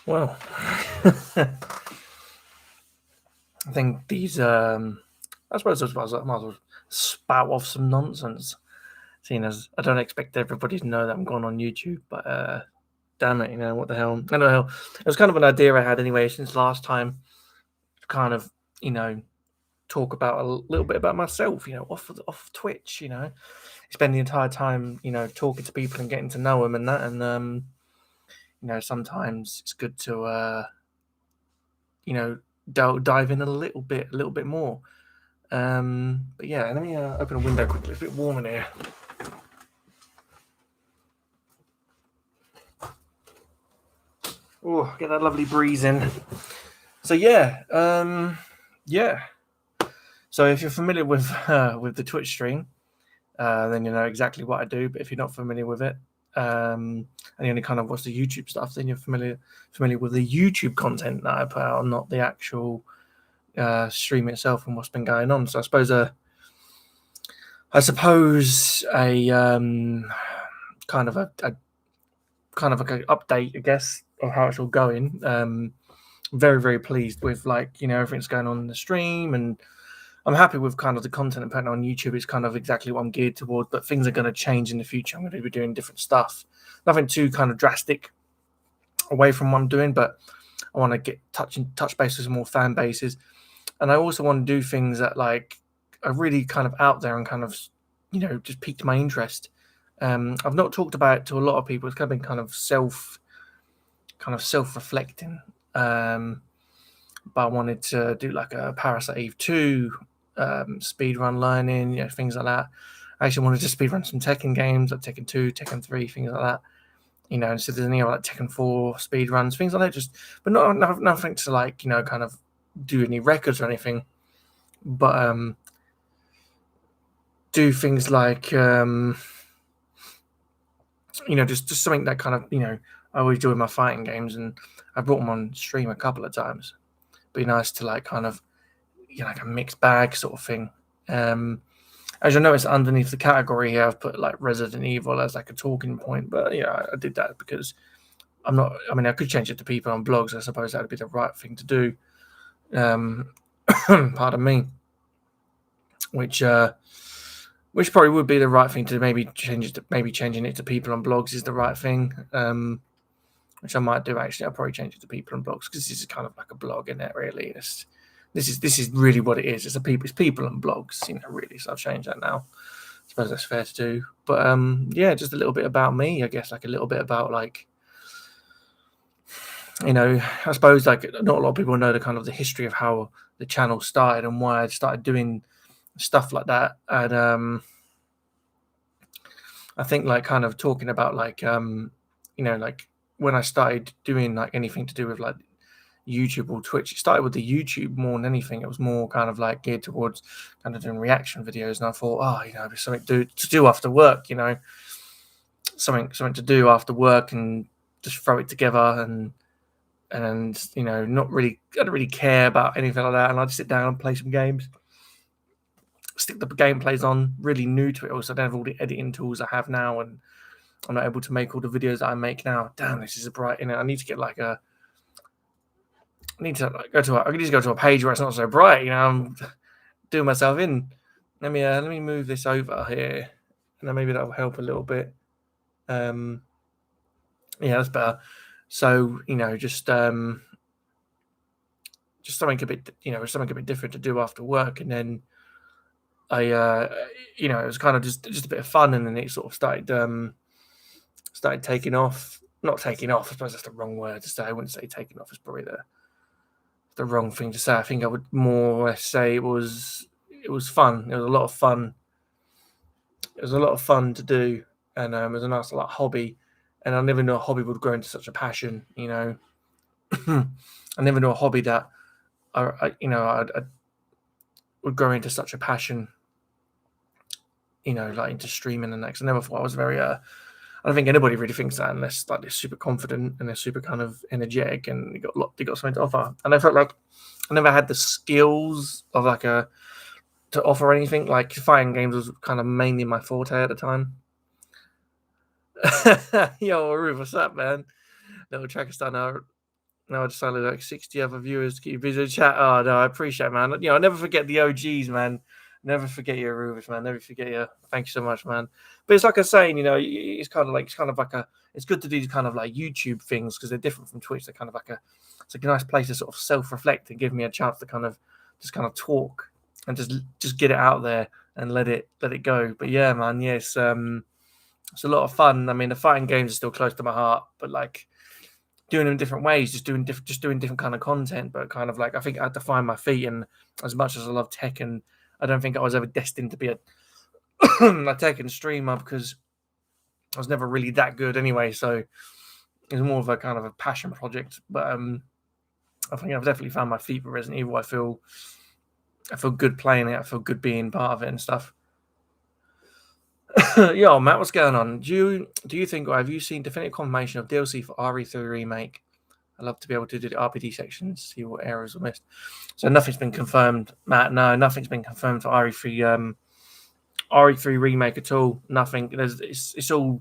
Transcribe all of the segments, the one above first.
Well, I think these, I suppose I might as well spout off some nonsense, seeing as I don't expect everybody to know that I'm going on YouTube, but damn it, what the hell? I don't know. It was kind of an idea I had anyway since last time, to kind of, talk about a little bit about myself, off Twitch, spend the entire time, talking to people and getting to know them and that, and sometimes it's good to, dive in a little bit more. But yeah, let me open a window quickly. It's a bit warm in here. Oh, get that lovely breeze in. So yeah. So if you're familiar with the Twitch stream, then you know exactly what I do. But if you're not familiar with it, and you only kind of watch the YouTube stuff, then you're familiar with the YouTube content that I put out, not the actual stream itself and what's been going on. So I suppose a kind of a kind of like an update, I guess, of how it's all going. Very, very pleased with everything's going on in the stream, and I'm happy with kind of the content I'm putting on YouTube. It's kind of exactly what I'm geared towards, but things are going to change in the future. I'm going to be doing different stuff. Nothing too kind of drastic away from what I'm doing, but I want to get touch base with some more fan bases. And I also want to do things that are really kind of out there and kind of, just piqued my interest. I've not talked about it to a lot of people. It's kind of been kind of self-reflecting. But I wanted to do like a Parasite Eve 2, speedrun learning, things like that. I actually wanted to speedrun some Tekken games, like Tekken 2, Tekken 3, things like that. So there's any like Tekken 4 speedruns, things like that. But nothing to kind of do any records or anything. But do things like just something that kind of I always do with my fighting games, and I brought them on stream a couple of times. Be nice to kind of like a mixed bag sort of thing. As you'll notice underneath the category here, I've put like Resident Evil as like a talking point, but I did that because I could change it to people on blogs. I suppose that would be the right thing to do. Pardon me. Which probably would be the right thing to maybe change it to. Maybe changing it to people on blogs is the right thing. Which I might do actually. I'll probably change it to people on blogs because this is kind of like a blog, isn't it? Really, this is really what it is. It's people and blogs, really. So I've changed that now. I suppose that's fair to do. But just a little bit about me, I guess, like a little bit about I suppose not a lot of people know the kind of the history of how the channel started and why I started doing stuff like that. And I think kind of talking about when I started doing anything to do with YouTube or Twitch, it started with the YouTube more than anything. It was more kind of geared towards kind of doing reaction videos, and I thought, there's something to do after work, something to do after work, and just throw it together, and not really, I don't really care about anything like that, and I just sit down and play some games, stick the gameplays on. Really new to it, also I don't have all the editing tools I have now, and I'm not able to make all the videos that I make now. Damn, this is bright. I need to get I need to go to a page where it's not so bright. I'm doing myself in. Let me move this over here, and then maybe that'll help a little bit. Yeah, that's better. So just something a bit different to do after work, and then I it was kind of just a bit of fun, and then it sort of started taking off. Not taking off, I suppose that's the wrong word to say. I wouldn't say taking off is probably the wrong thing to say. I think I would more or less say it was fun. It was a lot of fun. It was a lot of fun to do, and it was a nice like hobby. And I never knew a hobby would grow into such a passion. I never knew a hobby that I would grow into such a passion. Like into streaming and that. 'Cause I never thought I was very. I don't think anybody really thinks that unless like they're super confident and they're super kind of energetic and they got something to offer. And I felt like I never had the skills of to offer anything. Like fighting games was kind of mainly my forte at the time. Yo, Ruth, what's up, man? Little tracker star now. Now I just only like 60 other viewers to keep busy chat. Oh no, I appreciate it, man. I never forget the OGs, man. Never forget you, Rubis, man. Never forget you. Thank you so much, man. But it's like I'm saying, it's kind of like it's good to do these kind of like YouTube things because they're different from Twitch. They're kind of it's like a nice place to sort of self-reflect and give me a chance to kind of talk and just get it out there and let it go. But yeah, man, yes, it's a lot of fun. I mean, the fighting games are still close to my heart, but like doing them in different ways, just doing different kind of content. But kind of like I think I had to find my feet. And as much as I love Tekken, I don't think I was ever destined to be a Tekken streamer because I was never really that good anyway. So it was more of a kind of a passion project. But I think I've definitely found my feet with Resident Evil. I feel good playing it. I feel good being part of it and stuff. Yo, Matt, what's going on? Do you think, or have you seen definitive confirmation of DLC for RE3 remake? I'd love to be able to do the RPD sections, see what errors were missed. So nothing's been confirmed, Matt. No, nothing's been confirmed for RE3 remake at all. Nothing. It's all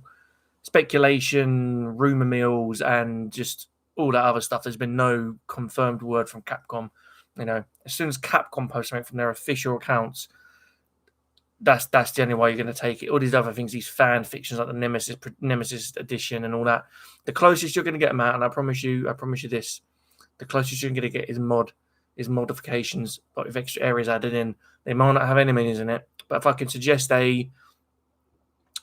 speculation, rumor mills, and just all that other stuff. There's been no confirmed word from Capcom. As soon as Capcom posts something from their official accounts, that's the only way you're going to take it. All these other things, these fan fictions like the Nemesis edition and all that, the closest you're going to get, Matt, and I promise you this, the closest you're going to get is modifications, but with extra areas added in. They might not have any menus in it, but if I can suggest a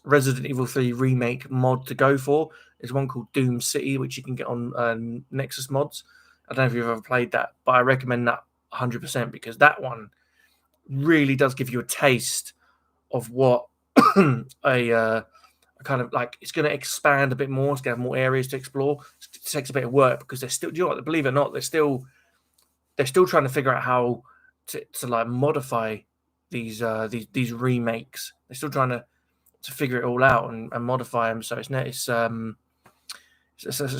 Resident Evil 3 remake mod to go for, there's one called Doom City, which you can get on Nexus Mods. I don't know if you've ever played that, but I recommend that 100% because that one really does give you a taste of what a kind of like it's going to expand a bit more. It's going to have more areas to explore. It takes a bit of work because they're still, believe it or not, they're still trying to figure out how to like modify these remakes. They're still trying to figure it all out and modify them. So it's an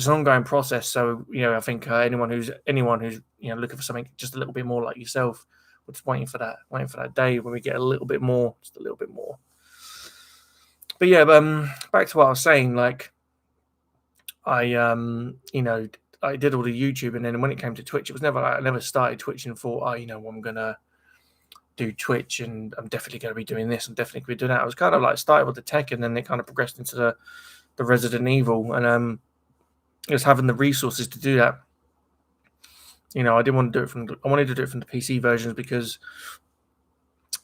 ongoing process. So I think anyone who's looking for something just a little bit more like yourself, we're just waiting for that day when we get a little bit more, just a little bit more. But yeah, back to what I was saying. Like, I did all the YouTube, and then when it came to Twitch, it was never I never started Twitch and thought, I'm gonna do Twitch, and I'm definitely going to be doing this. I'm definitely going to be doing that. I was kind of like started with the tech, and then it kind of progressed into the Resident Evil, and just having the resources to do that. I didn't want to do it I wanted to do it from the PC versions because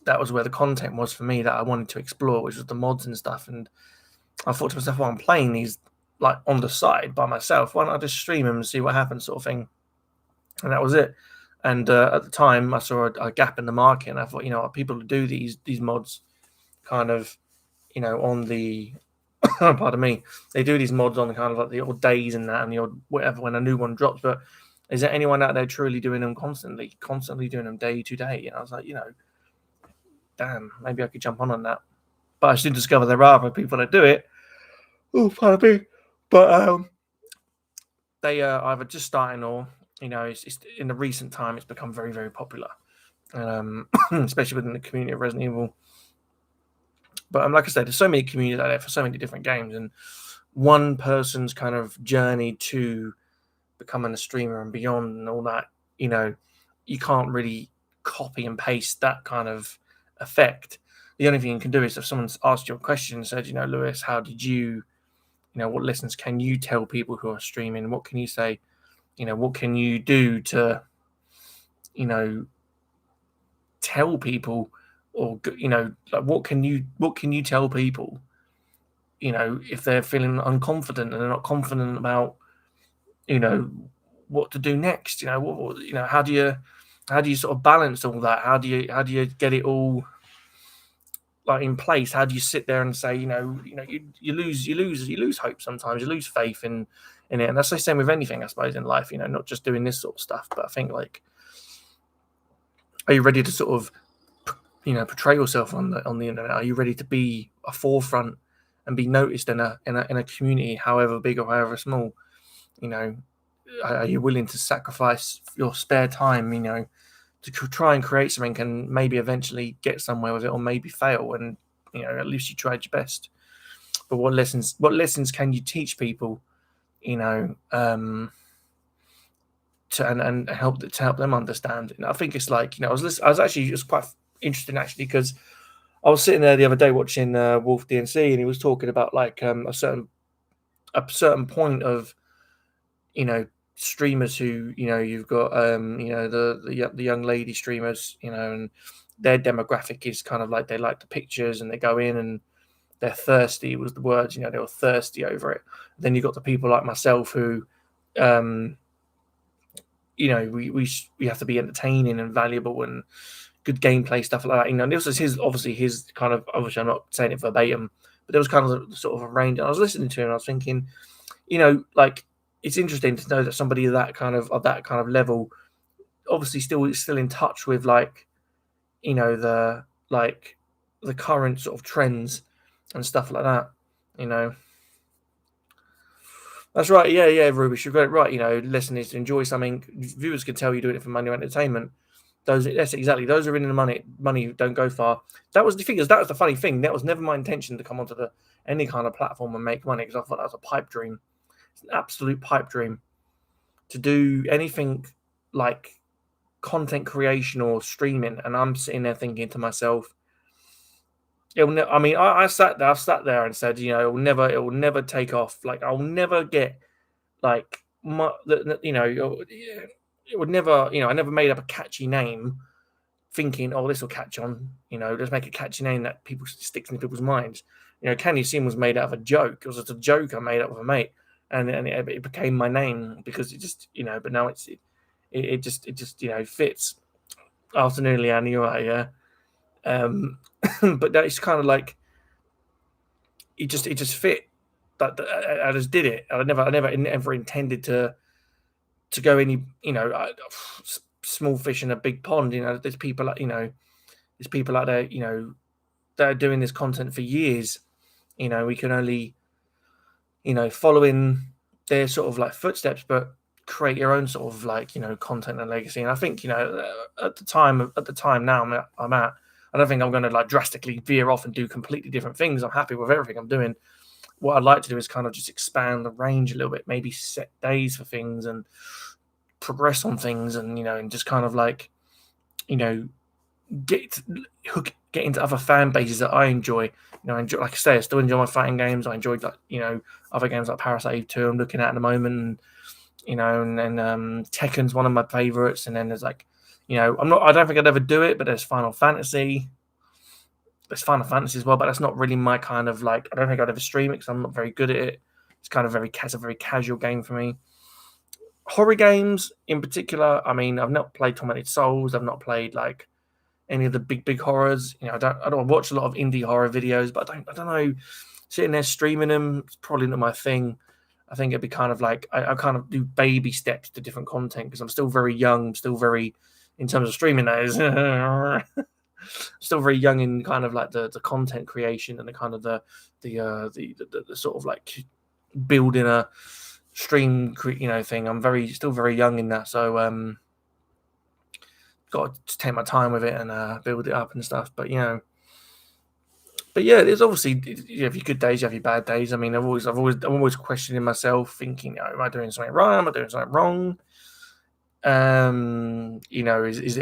that was where the content was for me that I wanted to explore, which was the mods and stuff. And I thought to myself, I'm playing these like on the side by myself. Why don't I just stream them and see what happens, sort of thing. And that was it. And at the time, I saw a gap in the market, and I thought, people who do these mods, kind of, on the pardon me, they do these mods on kind of like the odd days and that, and the odd whatever when a new one drops. But is there anyone out there truly doing them constantly doing them day to day? And I was like, damn, maybe I could jump on that. But I soon discovered there are other people that do it. Oh, pardon me. But they are either just starting or, it's in the recent time, it's become very, very popular. Especially within the community of Resident Evil. But like I said, there's so many communities out there for so many different games, and one person's kind of journey to becoming a streamer and beyond and all that, you can't really copy and paste that kind of effect. The only thing you can do is if someone's asked you a question and said, Lewis, how did you, what lessons can you tell people who are streaming? What can you say? What can you do to, tell people, or like what can you tell people, if they're feeling unconfident and they're not confident about, what to do next. How do you sort of balance all that? How do you get it all like in place? How do you sit there and say, you lose hope sometimes, you lose faith in it, and that's the same with anything, I suppose, in life. Not just doing this sort of stuff, but I think like, are you ready to sort of portray yourself on the internet? Are you ready to be a forefront and be noticed in a community, however big or however small? Are you willing to sacrifice your spare time, to try and create something and maybe eventually get somewhere with it, or maybe fail, and at least you tried your best. But what lessons can you teach people, and help them understand? And I think it's like, I was actually, it was quite interesting actually, because I was sitting there the other day watching Wolf DNC, and he was talking about like a certain point of streamers who you've got the young lady streamers, and their demographic is kind of like, they like the pictures and they go in and they're thirsty, was the words, they were thirsty over it. Then you've got the people like myself who we have to be entertaining and valuable and good gameplay stuff like that. And this was his kind of, obviously I'm not saying it verbatim, but there was kind of sort of a range. And I was listening to him and I was thinking, like, it's interesting to know that somebody of that kind of level, obviously still in touch with like, the current sort of trends and stuff like that. That's right. Yeah, Ruby, you got it right. Listeners to enjoy something. Viewers can tell you're doing it for money or entertainment. Those are in the money don't go far. That was the figures. That was the funny thing. That was never my intention to come onto any kind of platform and make money, because I thought that was a pipe dream. It's an absolute pipe dream to do anything like content creation or streaming. And I'm sitting there thinking to myself, I sat there and said, it will never take off. Like, I'll never get like it would never, I never made up a catchy name thinking, oh, this will catch on, let's make a catchy name that people sticks in people's minds. CanYouHearHim was made out of a joke. It was just a joke I made up with a mate, and it became my name because it just, but now it just fits. Afternoon, Leanne, you're right, yeah. But that's kind of like, it just fit. That I just did it. I never intended to go any, small fish in a big pond. There's people out there, that are doing this content for years. We can only, follow in their sort of like footsteps, but create your own sort of like, content and legacy. And I think, at the time now I'm at, I don't think I'm going to like drastically veer off and do completely different things. I'm happy with everything I'm doing. What I'd like to do is kind of just expand the range a little bit, maybe set days for things and progress on things, and and just kind of like, get into other fan bases that I enjoy. I enjoy, like I say, I still enjoy my fighting games. I enjoyed like, other games like Parasite 2 I'm looking at the moment, and then Tekken's one of my favorites. And then there's like, I don't think I'd ever do it, but there's Final Fantasy. There's Final Fantasy as well, but that's not really my kind of like, I don't think I'd ever stream it because I'm not very good at it. It's kind of it's a very casual game for me. Horror games in particular, I've not played Tormented Souls. I've not played like any of the big horrors. I don't watch a lot of indie horror videos, but I don't know, sitting there streaming them, it's probably not my thing. I think it'd be kind of like, I kind of do baby steps to different content because I'm still very young, still very, in terms of streaming that is, still very young in kind of like the content creation and the kind of the sort of like building a stream thing. I'm still very young in that, so got to take my time with it and build it up and stuff. But yeah, there's obviously, you have your good days, you have your bad days. I'm always questioning myself, thinking, am I doing something right? Am I doing something wrong? Is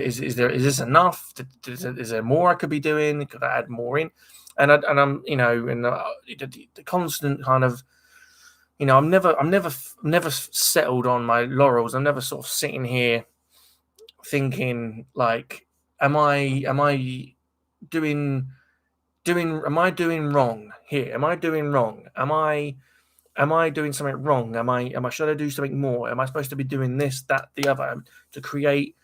this enough? Is there more I could be doing? Could I add more in? And I'm, the constant kind of, I'm never settled on my laurels. I'm never sort of sitting here thinking like, am I doing wrong here? Am I doing wrong? Am I am I doing something wrong? Should I do something more? Am I supposed to be doing this, that, the other to create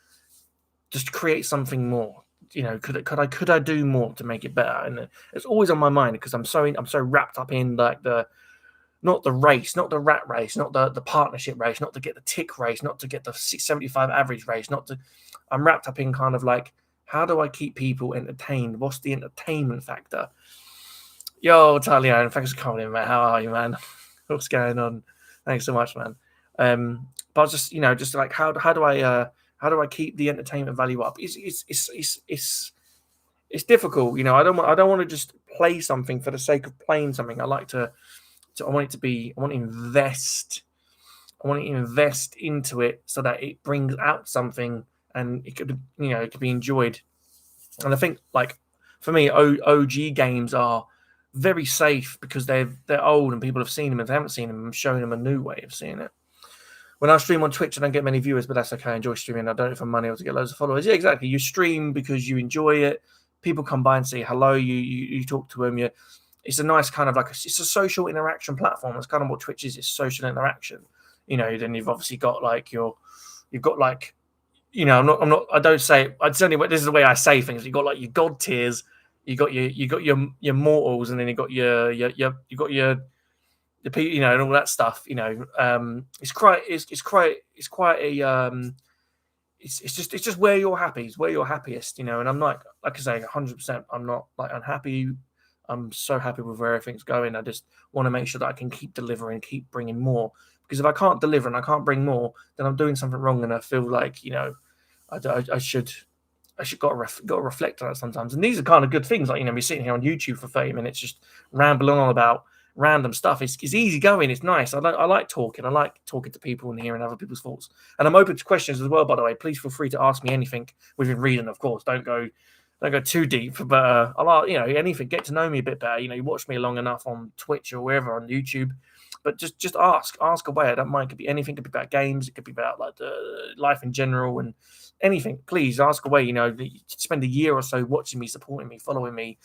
something more? Could I do more to make it better? And it's always on my mind because I'm so wrapped up in like not the race, not the rat race, not the partnership race, not to get the tick race, not to get the 675 average race, I'm wrapped up in kind of like, how do I keep people entertained? What's the entertainment factor? Yo, Talion, thanks for coming in, man. How are you, man? What's going on? Thanks so much, man. But just like how do I keep the entertainment value up? It's difficult, I don't want to just play something for the sake of playing something. I like to I want to invest into it so that it brings out something and it could be enjoyed. And I think like for me, OG games are very safe because they're old and people have seen them. If they haven't seen them, I'm showing them a new way of seeing it. When I stream on Twitch, I don't get many viewers, but that's okay. I enjoy streaming. I don't do it for money or to get loads of followers. Yeah, exactly. You stream because you enjoy it. People come by and say hello. You talk to them. It's a nice kind of like it's a social interaction platform. That's kind of what Twitch is. It's social interaction. Then you've obviously got like you've got like, I don't say, it's only, this is the way I say things. You've got like your god tiers, you got your mortals, and then you got your the people, and all that stuff. It's quite a it's just where you're happy, it's where you're happiest, and I'm like I say, 100%. I'm not like unhappy. I'm so happy with where everything's going. I just want to make sure that I can keep delivering, keep bringing more. Because if I can't deliver and I can't bring more, then I'm doing something wrong, and I feel like I should got to reflect on it sometimes. And these are kind of good things, like we're sitting here on YouTube for 30 minutes just rambling on about random stuff. It's easy going. It's nice. I like talking. I like talking to people and hearing other people's thoughts. And I'm open to questions as well. By the way, please feel free to ask me anything within reason. Of course, don't go too deep. But I like anything. Get to know me a bit better. You watch me long enough on Twitch or wherever on YouTube. But just ask away. I don't mind. It could be anything. It could be about games. It could be about like life in general and anything. Please ask away. Spend a year or so watching me, supporting me, following me.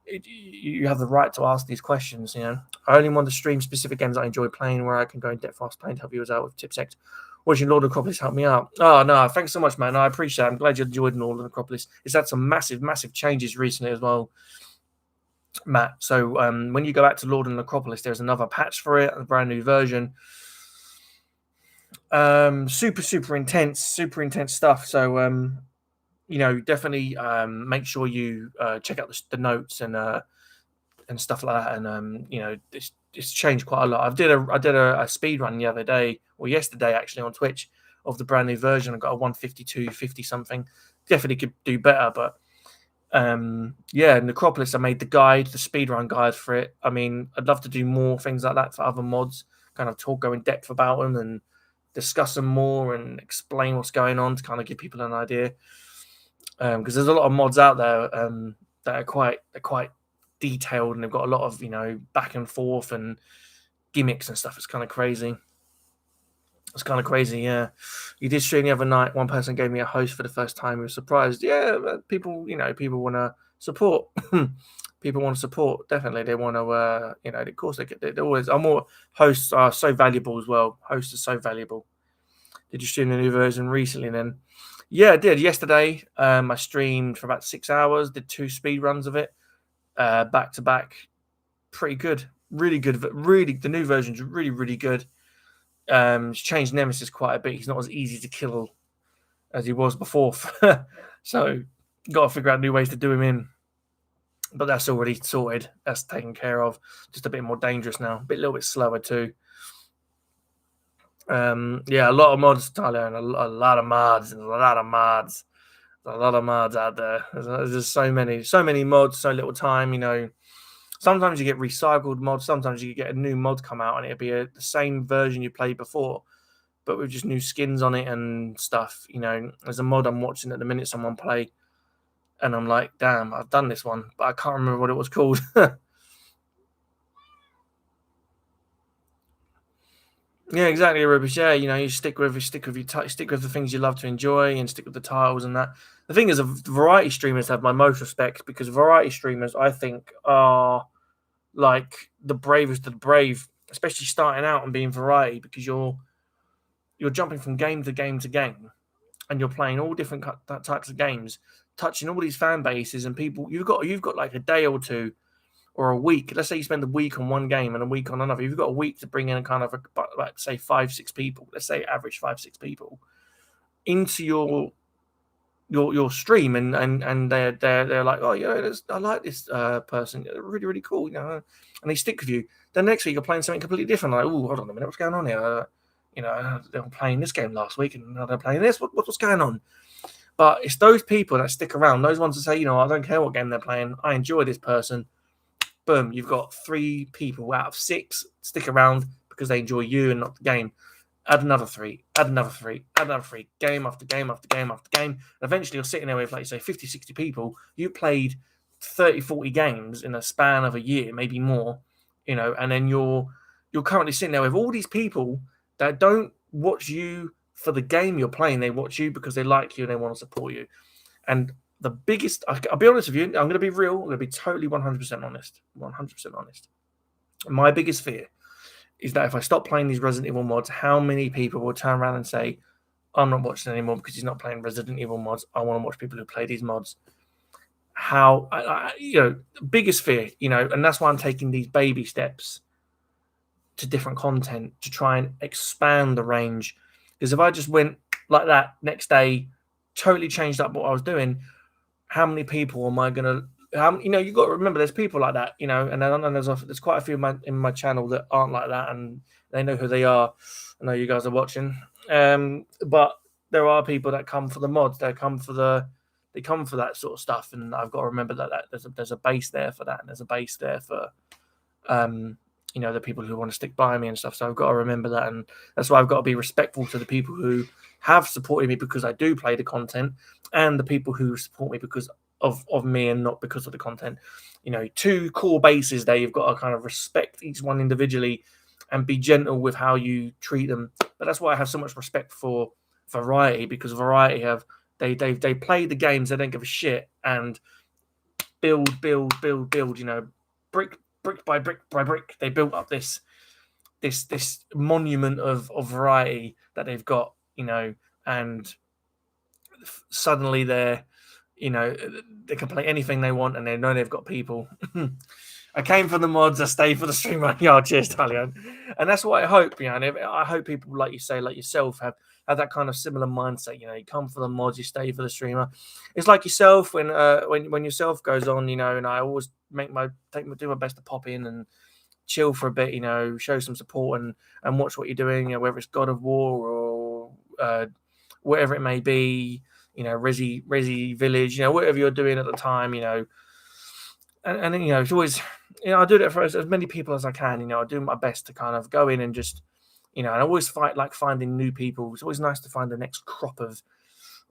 You have the right to ask these questions. I only want to stream specific games I enjoy playing, where I can go in depth fast playing to help viewers out with tips. Watching Lord of the Acropolis help me out. Oh no, thanks so much, man. I appreciate it. I'm glad you enjoyed Lord of the Acropolis. It's had some massive changes recently as well, Matt. So when you go back to Lord of the Acropolis, there's another patch for it, a brand new version. Super intense stuff. So definitely make sure you check out the notes and stuff like that. And it's changed quite a lot. I did a speed run the other day, or yesterday actually, on Twitch of the brand new version. I got a 152.50 something. Definitely could do better, but Necropolis, I made the speedrun guide for it. I mean, I'd love to do more things like that for other mods, kind of go in depth about them and discuss them more and explain what's going on to kind of give people an idea. Because there's a lot of mods out there that are quite detailed, and they've got a lot of back and forth and gimmicks and stuff. It's kind of crazy. Yeah. You did stream the other night. One person gave me a host for the first time. We were surprised. Yeah, people want to support. People want to support. Definitely, they want to. Of course, they always. Hosts are so valuable as well. Hosts are so valuable. Did you stream the new version recently? Then, yeah, I did. Yesterday, I streamed for about 6 hours. Did 2 speed runs of it, back to back. Pretty good. Really good. Really, the new version's really good. It's changed Nemesis quite a bit. He's not as easy to kill as he was before. So got to figure out new ways to do him in. But that's already sorted. That's taken care of. Just a bit more dangerous now. A little bit slower too. Yeah, a lot of mods, Tyler, and a lot of mods, and a lot of mods. There's a lot of mods out there. There's just so many mods, so little time. Sometimes you get recycled mods. Sometimes you get a new mod come out and it'll be the same version you played before, but with just new skins on it and stuff. There's a mod I'm watching at the minute someone play, and I'm like, damn, I've done this one, but I can't remember what it was called. Yeah, exactly, Rubbish. Yeah, you stick with the things you love to enjoy, and stick with the titles and that. The thing is, variety streamers have my most respect, because variety streamers, I think, are like the bravest of the brave. especially starting out and being variety, because you're jumping from game to game to game, and you're playing all different types of games, touching all these fan bases and people. You've got like a day or two or a week. Let's say you spend a week on one game and a week on another. You've got a week to bring in a kind of like say 5-6 people. Let's say average 5-6 people into your stream, and they're like, oh yeah, I like this person, really really cool, and they stick with you. Then next week you're playing something completely different. Like, oh, hold on a minute, what's going on here? They were playing this game last week, and now they're playing this. What's going on? But it's those people that stick around, those ones that say, I don't care what game they're playing, I enjoy this person. Boom, you've got 3 people out of 6 stick around because they enjoy you and not the game. Add another 3, add another 3, add another 3, game after game after game after game. And eventually you're sitting there with, like, say, 50, 60 people. You played 30, 40 games in a span of a year, maybe more, and then you're currently sitting there with all these people that don't watch you for the game you're playing. They watch you because they like you and they want to support you. And the biggest, I'll be honest with you, I'm going to be real, I'm going to be totally 100% honest. 100% honest. My biggest fear is that if I stop playing these Resident Evil mods, how many people will turn around and say, I'm not watching anymore because he's not playing Resident Evil mods. I want to watch people who play these mods. Biggest fear, and that's why I'm taking these baby steps to different content to try and expand the range. Because if I just went like that next day, totally changed up what I was doing, how many people am I going to... you've got to remember there's people like that, and there's quite a few in my channel that aren't like that, and they know who they are. I know you guys are watching, but there are people that come for the mods. They come for that sort of stuff, and I've got to remember that there's a base there for that, and there's a base there for the people who want to stick by me and stuff. So I've got to remember that, and that's why I've got to be respectful to the people who have supported me because I do play the content, and the people who support me because of me and not because of the content. 2 core bases there. You've got to kind of respect each one individually and be gentle with how you treat them. But that's why I have so much respect for Variety, because Variety they play the games, they don't give a shit, and build, brick by brick by brick. They built up this monument of variety that they've got, and suddenly they're, they can play anything they want, and they know they've got people. I came for the mods, I stayed for the streamer. Yeah, cheers, Talion. And that's what I hope, and I hope people like you say, like yourself, have that kind of similar mindset. You come for the mods, you stay for the streamer. It's like yourself when yourself goes on, and I always do my best to pop in and chill for a bit, show some support and watch what you're doing, whether it's God of War or whatever it may be, Resi Village, whatever you're doing at the time, and then, it's always, I do that for as many people as I can. I do my best to kind of go in and just, I always finding new people. It's always nice to find the next crop of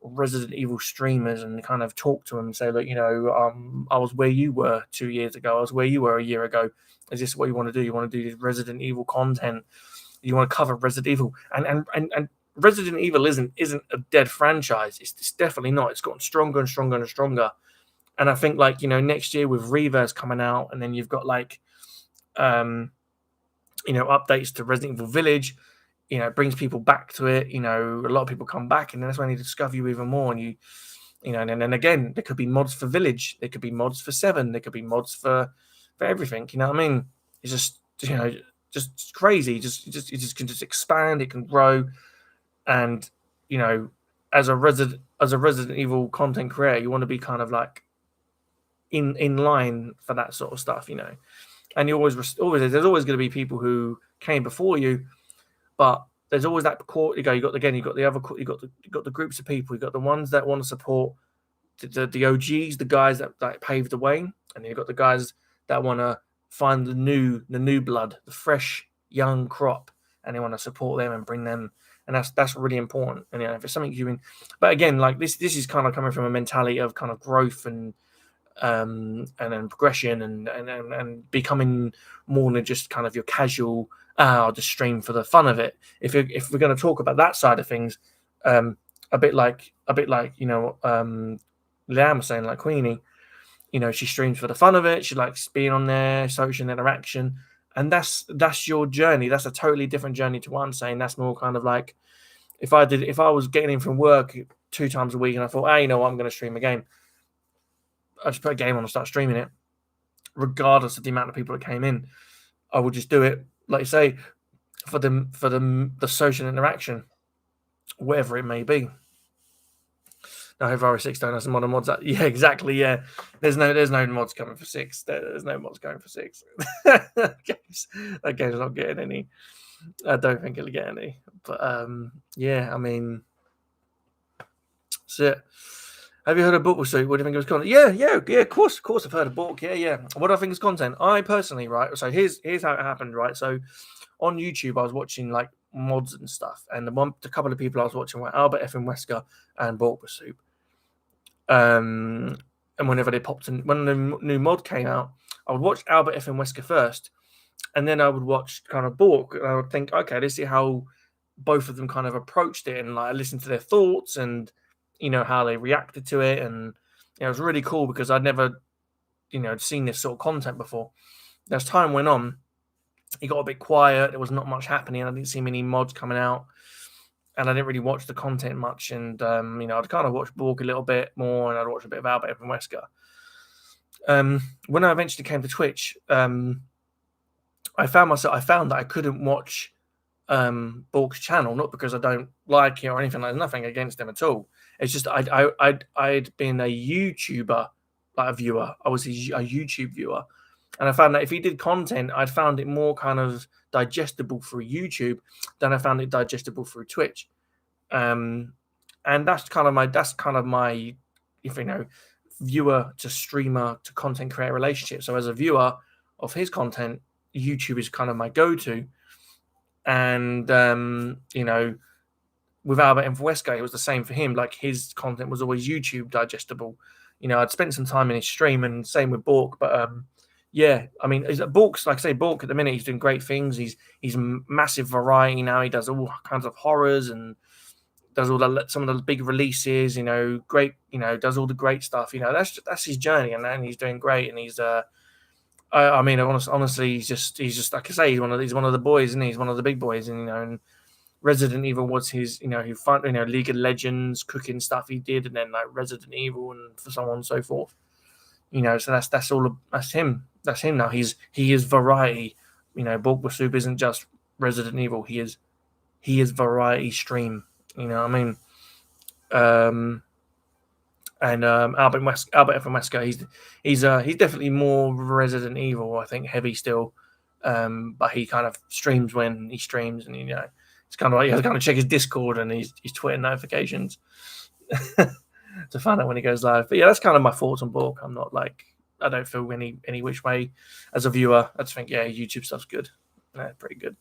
Resident Evil streamers and kind of talk to them and say, look, I was where you were 2 years ago. I was where you were a year ago. Is this what you want to do? You want to do this Resident Evil content? You want to cover Resident Evil? And Resident Evil isn't a dead franchise. It's definitely not. It's gotten stronger and stronger and stronger. And I think, next year with Reverse coming out, and then you've got updates to Resident Evil Village, it brings people back to it. A lot of people come back, and that's when you discover you even more. And and then again, there could be mods for Village, there could be mods for 7, there could be mods for everything. You know what I mean? It's just just crazy. It just can just expand. It can grow, and as a Resident Evil content creator, you want to be kind of like in line for that sort of stuff, And you always there's always going to be people who came before you, but there's always that core. You got the groups of people. You got the ones that want to support the OGs, the guys that paved the way, and then you got the guys that want to find the new blood, the fresh young crop, and they want to support them and bring them. And that's really important. And if it's something but again, like this is kind of coming from a mentality of kind of growth and then progression and becoming more than just kind of your casual, I'll just stream for the fun of it. If we're going to talk about that side of things, a bit like Leanne was saying, like Queenie, she streams for the fun of it. She likes being on there, social interaction, And that's your journey. That's a totally different journey to what I'm saying. That's more kind of like if I was getting in from work 2 times a week and I thought, hey, you know what, I'm going to stream a game. I just put a game on and start streaming it, regardless of the amount of people that came in. I would just do it, like you say, for the social interaction, whatever it may be. Now, hopefully, 6 don't have some modern mods. Yeah, exactly. Yeah, there's no mods coming for 6. There's no mods going for 6. that game's not getting any. I don't think it'll get any. But yeah, I mean, that's it. Have you heard of Book with Soup? What do you think of his content? Yeah. Of course. I've heard of Book. Yeah. What do I think of his content? I personally, right. So here's how it happened, right. So on YouTube, I was watching like mods and stuff, and the couple of people I was watching were Albert F. and Wesker and Book with Soup. And whenever they popped in, when the new mod came out, I would watch Albert F. and Wesker first, and then I would watch kind of Bork, and I would think, okay, let's see how both of them kind of approached it, and like listen to their thoughts and how they reacted to it, and it was really cool because I'd never seen this sort of content before. As time went on, it got a bit quiet. There was not much happening. I didn't see many mods coming out, and I didn't really watch the content much. And I'd kind of watch Bork a little bit more, and I'd watch a bit of Albert and Wesker. When I eventually came to Twitch, I found that I couldn't watch Bork's channel, not because I don't like it or anything. There's nothing against him at all. It's just I'd been a YouTuber, like a viewer. I was a YouTube viewer, and I found that if he did content, I'd found it more kind of digestible through YouTube than I found it digestible through Twitch. And that's kind of my viewer to streamer to content creator relationship. So as a viewer of his content, YouTube is kind of my go-to. And with Albert and Wesker, it was the same for him. Like his content was always YouTube digestible. I'd spent some time in his stream, and same with Bork. But yeah, I mean, Bork's, like I say, Bork at the minute, he's doing great things. He's massive variety now. He does all kinds of horrors and does some of the big releases. Great. Does all the great stuff. That's his journey, and he's doing great. And he's I mean, honestly, he's just like I say, he's one of the boys, isn't he? He's one of the big boys, and Resident Evil was his, he found, League of Legends, cooking stuff he did, and then like Resident Evil and so on and so forth. So that's him. That's him now. He is variety. Bork with Soup isn't just Resident Evil. He is variety stream. You know what I mean? And Albert F. and Wesker, he's definitely more Resident Evil, I think, heavy still. But he kind of streams when he streams, and it's kind of like you have to kind of check his Discord and his Twitter notifications to find out when he goes live. But yeah, that's kind of my thoughts on Bork. I'm not like, I don't feel any which way as a viewer. I just think, yeah, YouTube stuff's good. Yeah, pretty good.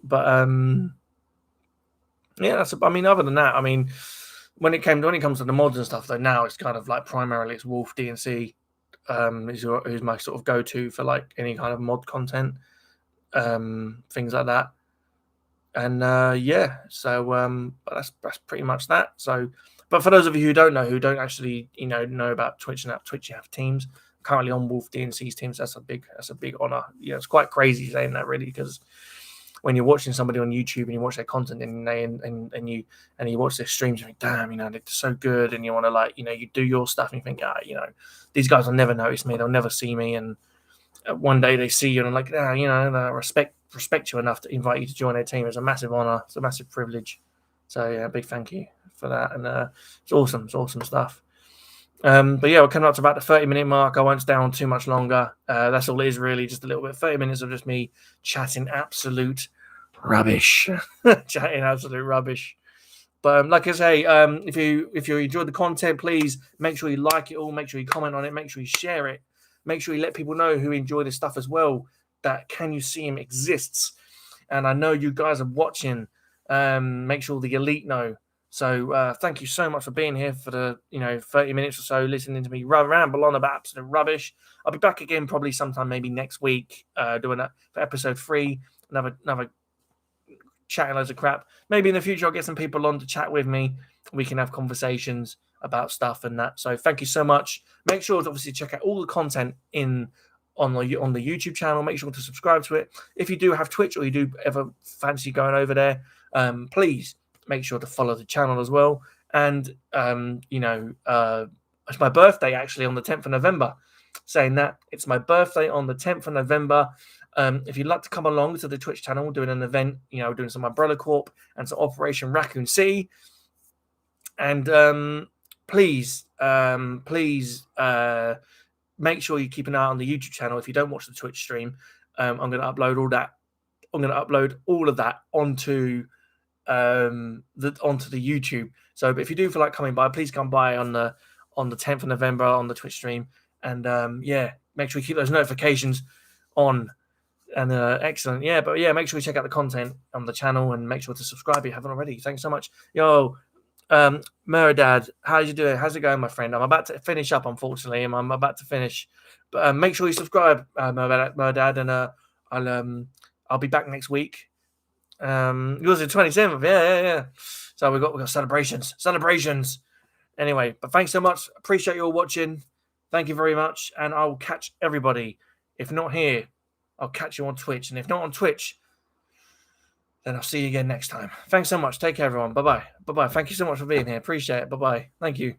But yeah, other than that, when it comes to the mods and stuff, though, now it's kind of like primarily it's Wolf DNC, who's my sort of go-to for like any kind of mod content, things like that. And yeah, so but that's pretty much that. So, but for those of you who don't actually know about Twitch, and at Twitch you have teams. I'm currently on Wolf DNC's teams. That's a big honor. Yeah, it's quite crazy saying that, really, because when you're watching somebody on YouTube and you watch their content and you watch their streams, you think, damn, they're so good, and you want to you do your stuff and you think, these guys will never notice me, they'll never see me, and one day they see you and I'm like, they respect you enough to invite you to join their team. It's a massive honor, it's a massive privilege. So yeah, big thank you for that, and it's awesome stuff. But yeah, we're coming up to about the 30-minute mark. I won't stay on too much longer. That's all it is, really, just a little bit. 30 minutes of just me chatting absolute rubbish. But like I say, if you enjoyed the content, please make sure you like it all. Make sure you comment on it. Make sure you share it. Make sure you let people know who enjoy this stuff as well, that CanYouHearHim exists. And I know you guys are watching. Make sure the elite know. So thank you so much for being here for the 30 minutes or so, listening to me ramble on about absolute rubbish. I'll be back again probably sometime maybe next week, doing that for episode 3. Another chatting loads of crap. Maybe in the future I'll get some people on to chat with me. We can have conversations about stuff and that. So thank you so much. Make sure to obviously check out all the content on the YouTube channel. Make sure to subscribe to it. If you do have Twitch or you do ever fancy going over there, please make sure to follow the channel as well. And it's my birthday actually on the 10th of November. Saying that, it's my birthday on the 10th of November. If you'd like to come along to the Twitch channel, doing an event, doing some Umbrella Corp and some Operation Raccoon City, and please make sure you keep an eye on the YouTube channel. If you don't watch the Twitch stream, I'm going to upload all that. I'm going to upload all of that onto the YouTube. So, if you do feel like coming by, please come by on the 10th of November on the Twitch stream, and make sure you keep those notifications on. And excellent, but make sure you check out the content on the channel and make sure to subscribe if you haven't already. Thanks so much. Yo, Meridad, how's you doing? How's it going, my friend? I'm about to finish up, unfortunately. I'm about to finish, but make sure you subscribe, Meridad, and I'll be back next week. Yours is the 27th, yeah. So we got celebrations. Anyway, but thanks so much. Appreciate you all watching. Thank you very much, and I'll catch everybody. If not here, I'll catch you on Twitch, and if not on Twitch, then I'll see you again next time. Thanks so much. Take care, everyone. Bye-bye. Bye-bye. Thank you so much for being here. Appreciate it. Bye-bye. Thank you.